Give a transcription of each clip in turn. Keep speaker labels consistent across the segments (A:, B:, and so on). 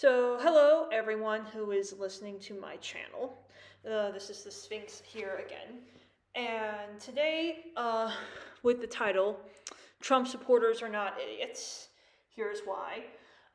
A: So, hello everyone who is listening to my channel. This is the Sphinx here again. And today, with the title, Trump supporters are not idiots, here's why.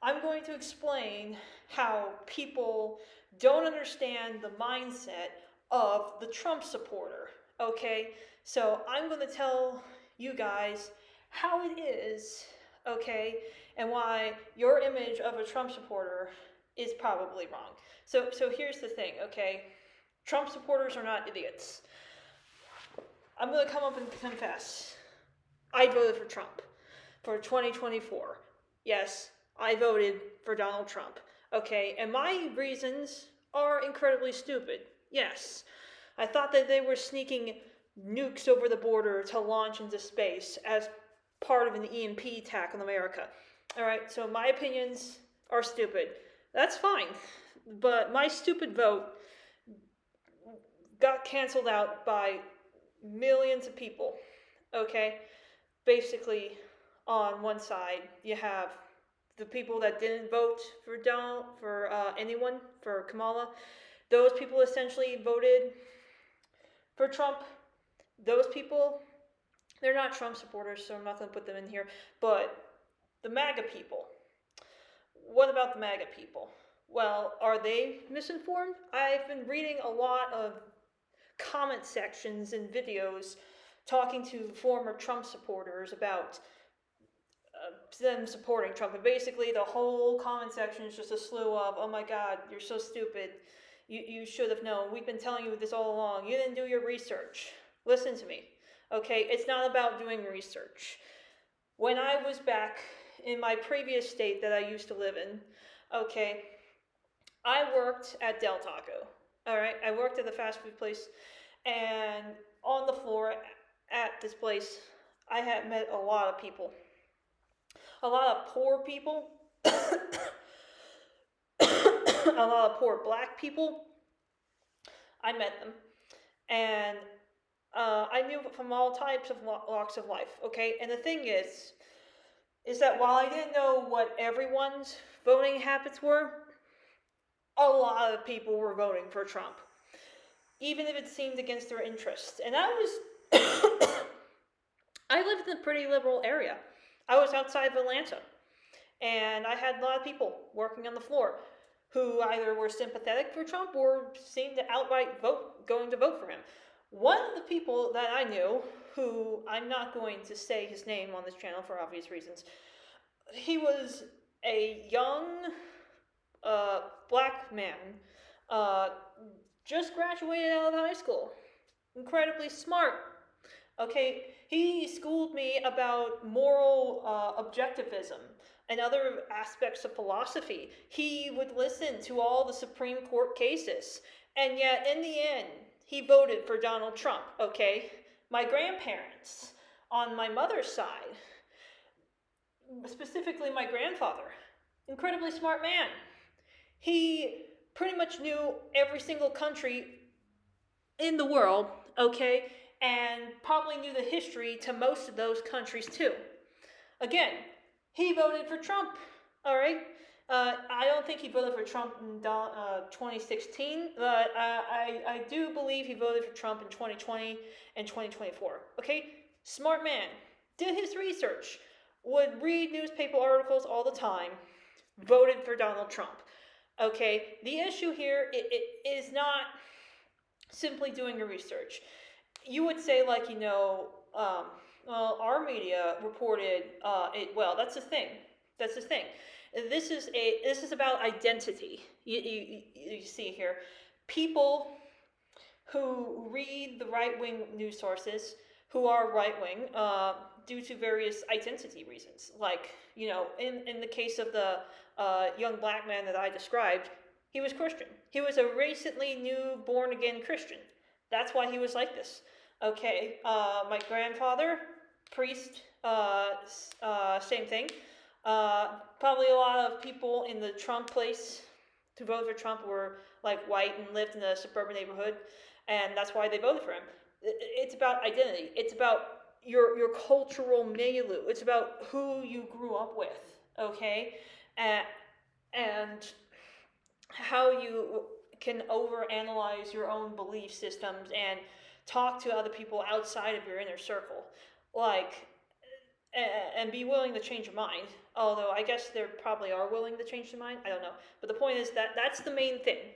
A: I'm going to explain how people don't understand the mindset of the Trump supporter, okay? So, I'm going to tell you guys how it is, okay, and why your image of a Trump supporter is probably wrong. So here's the thing, okay? Trump supporters are not idiots. I'm going to come up and confess. I voted for Trump for 2024. Yes, I voted for Donald Trump. Okay, and my reasons are incredibly stupid. Yes, I thought that they were sneaking nukes over the border to launch into space as part of an EMP attack on America. All right, so my opinions are stupid. That's fine. But my stupid vote got canceled out by millions of people. Okay? Basically, on one side, you have the people that didn't vote for anyone, for Kamala. Those people essentially voted for Trump. Those people, they're not Trump supporters, so I'm not going to put them in here. But the MAGA people, what about the MAGA people? Well, are they misinformed? I've been reading a lot of comment sections and videos talking to former Trump supporters about them supporting Trump. And basically, the whole comment section is just a slew of, oh my God, you're so stupid. You should have known. We've been telling you this all along. You didn't do your research. Listen to me. Okay, it's not about doing research. When I was back in my previous state that I used to live in, okay, I worked at Del Taco. All right, I worked at the fast food place, and on the floor at this place, I had met a lot of people. A lot of poor people, a lot of poor black people. I met them, and I knew from all types of walks of life. Okay, and the thing is that while I didn't know what everyone's voting habits were, a lot of people were voting for Trump, even if it seemed against their interests. And I lived in a pretty liberal area. I was outside of Atlanta, and I had a lot of people working on the floor who either were sympathetic for Trump or seemed to outright going to vote for him. One of the people that I knew, who I'm not going to say his name on this channel for obvious reasons, he was a young black man, just graduated out of high school, incredibly smart. Okay, he schooled me about moral objectivism and other aspects of philosophy. He would listen to all the Supreme Court cases, and yet in the end, he voted for Donald Trump. Okay, my grandparents on my mother's side, specifically my grandfather, incredibly smart man. He pretty much knew every single country in the world, okay, and probably knew the history to most of those countries too. Again, he voted for Trump, all right? I don't think he voted for Trump in 2016, but I do believe he voted for Trump in 2020 and 2024, okay? Smart man, did his research, would read newspaper articles all the time, voted for Donald Trump. Okay, the issue here it is not simply doing your research. You would say, like, well, our media reported it well. That's the thing. That's the thing. This is about identity. You see here, people who read the right-wing news sources, who are right-wing, due to various identity reasons. Like, in the case of the young black man that I described, he was Christian. He was a recently new born-again Christian. That's why he was like this. Okay, my grandfather, priest, same thing. Probably a lot of people in the Trump place who voted for Trump were like white and lived in a suburban neighborhood, and that's why they voted for him. It's about identity. It's about your cultural milieu. It's about who you grew up with. Okay, and how you can overanalyze your own belief systems and talk to other people outside of your inner circle, like, and be willing to change your mind. Although I guess they probably are willing to change their mind. I don't know. But the point is that that's the main thing.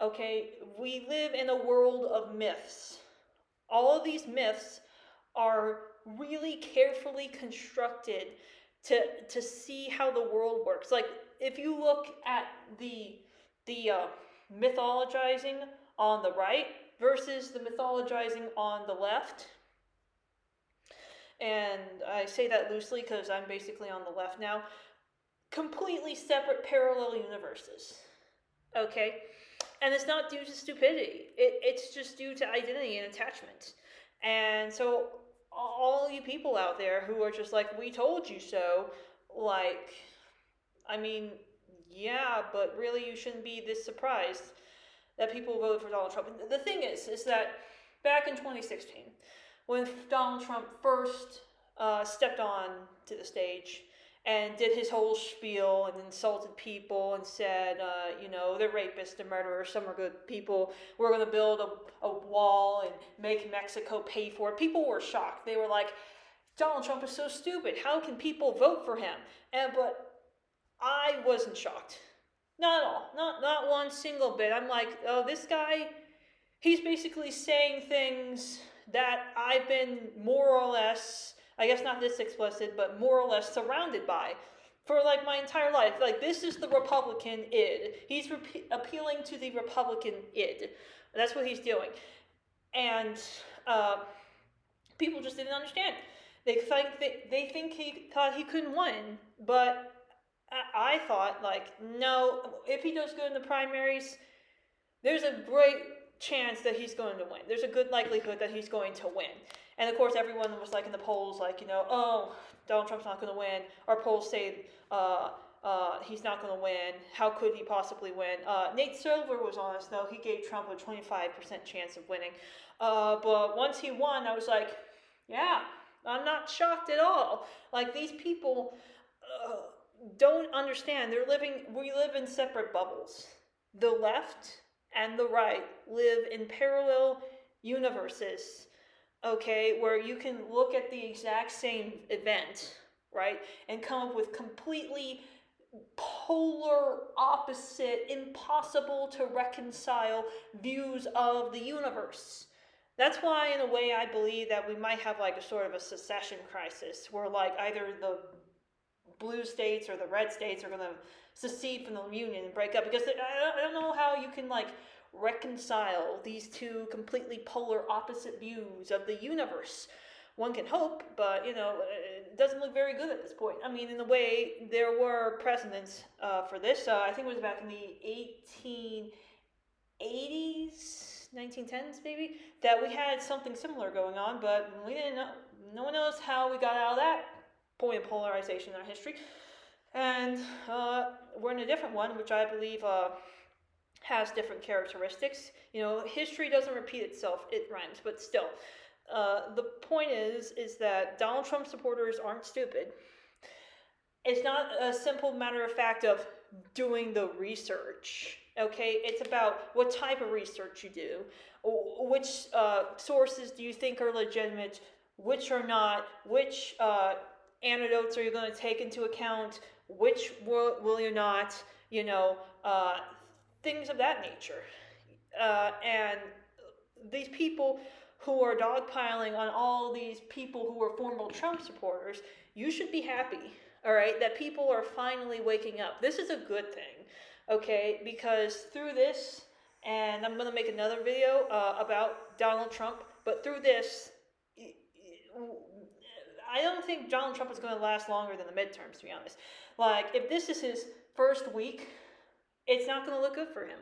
A: Okay, we live in a world of myths. All of these myths are really carefully constructed to see how the world works. Like, if you look at the mythologizing on the right versus the mythologizing on the left, and I say that loosely because I'm basically on the left now, completely separate parallel universes. Okay? And it's not due to stupidity, it's just due to identity and attachment. And so, all you people out there who are just like, we told you so, like, I mean, yeah, but really you shouldn't be this surprised that people voted for Donald Trump. The thing is that back in 2016, when Donald Trump first stepped on to the stage and did his whole spiel and insulted people and said, they're rapists, they're murderers, some are good people, we're going to build a wall and make Mexico pay for it. People were shocked. They were like, Donald Trump is so stupid. How can people vote for him? But I wasn't shocked. Not at all. Not one single bit. I'm like, oh, this guy, he's basically saying things that I've been more or less, I guess not this explicit, but more or less surrounded by for like my entire life. Like, this is the Republican id. He's appealing to the Republican id. That's what he's doing. And people just didn't understand. They think he thought he couldn't win, but I thought, like, no, if he does good in the primaries, there's a great chance that he's going to win. There's a good likelihood that he's going to win. And of course, everyone was like in the polls, like, oh, Donald Trump's not going to win. Our polls say he's not going to win. How could he possibly win? Nate Silver was honest, though. He gave Trump a 25% chance of winning. But once he won, I was like, yeah, I'm not shocked at all. Like, these people don't understand. We live in separate bubbles. The left and the right live in parallel universes, okay, where you can look at the exact same event, right, and come up with completely polar opposite, impossible to reconcile views of the universe. That's why, in a way, I believe that we might have like a sort of a secession crisis, where like either the blue states or the red states are going to secede from the union and break up, because I don't know how you can like reconcile these two completely polar opposite views of the universe. One can hope, but it doesn't look very good at this point. I mean, in a way, there were precedents for this. I think it was back in the 1880s, 1910s maybe, that we had something similar going on, but we didn't know. No one knows how we got out of that point of polarization in our history. And we're in a different one, which I believe has different characteristics. History doesn't repeat itself, it rhymes, but still. The point is that Donald Trump supporters aren't stupid. It's not a simple matter of fact of doing the research, okay? It's about what type of research you do, which sources do you think are legitimate, which are not, which anecdotes are you going to take into account, which will you not, things of that nature. And these people who are dogpiling on all these people who are former Trump supporters, you should be happy, all right, that people are finally waking up. This is a good thing, okay, because through this, and I'm going to make another video about Donald Trump, but through this, I don't think Donald Trump is going to last longer than the midterms, to be honest. Like, if this is his first week, it's not going to look good for him.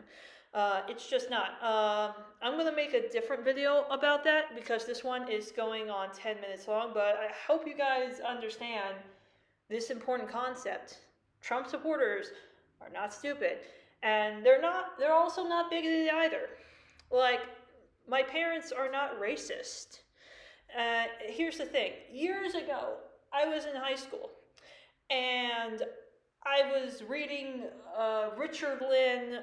A: It's just not. I'm going to make a different video about that, because this one is going on 10 minutes long, but I hope you guys understand this important concept. Trump supporters are not stupid, and they're also not bigoted either. Like, my parents are not racist. Here's the thing. Years ago, I was in high school, and I was reading Richard Lynn,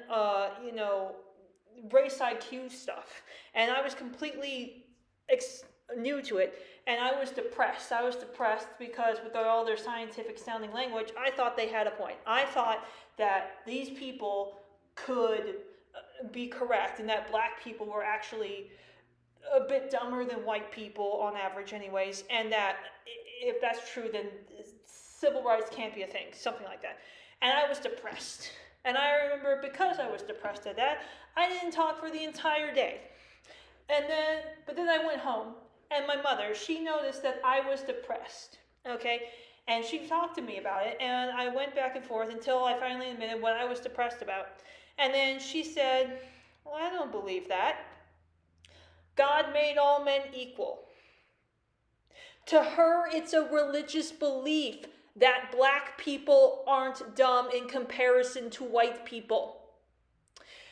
A: race IQ stuff, and I was completely new to it, and I was depressed. I was depressed because with all their scientific sounding language, I thought they had a point. I thought that these people could be correct, and that black people were actually a bit dumber than white people on average, anyways, and that if that's true, then civil rights can't be a thing, something like that. And I was depressed. And I remember because I was depressed at that, I didn't talk for the entire day. But then I went home, and my mother, she noticed that I was depressed, okay? And she talked to me about it, and I went back and forth until I finally admitted what I was depressed about. And then she said, well, I don't believe that. God made all men equal. To her, it's a religious belief that black people aren't dumb in comparison to white people.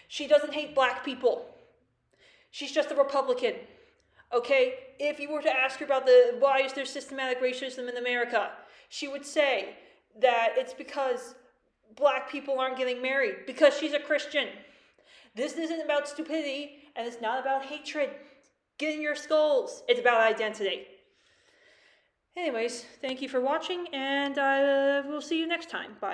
A: She doesn't hate black people. She's just a Republican. Okay? If you were to ask her about why is there systematic racism in America, she would say that it's because black people aren't getting married, because she's a Christian. This isn't about stupidity, and it's not about hatred. Get in your skulls. It's about identity. Anyways, thank you for watching, and we'll see you next time. Bye.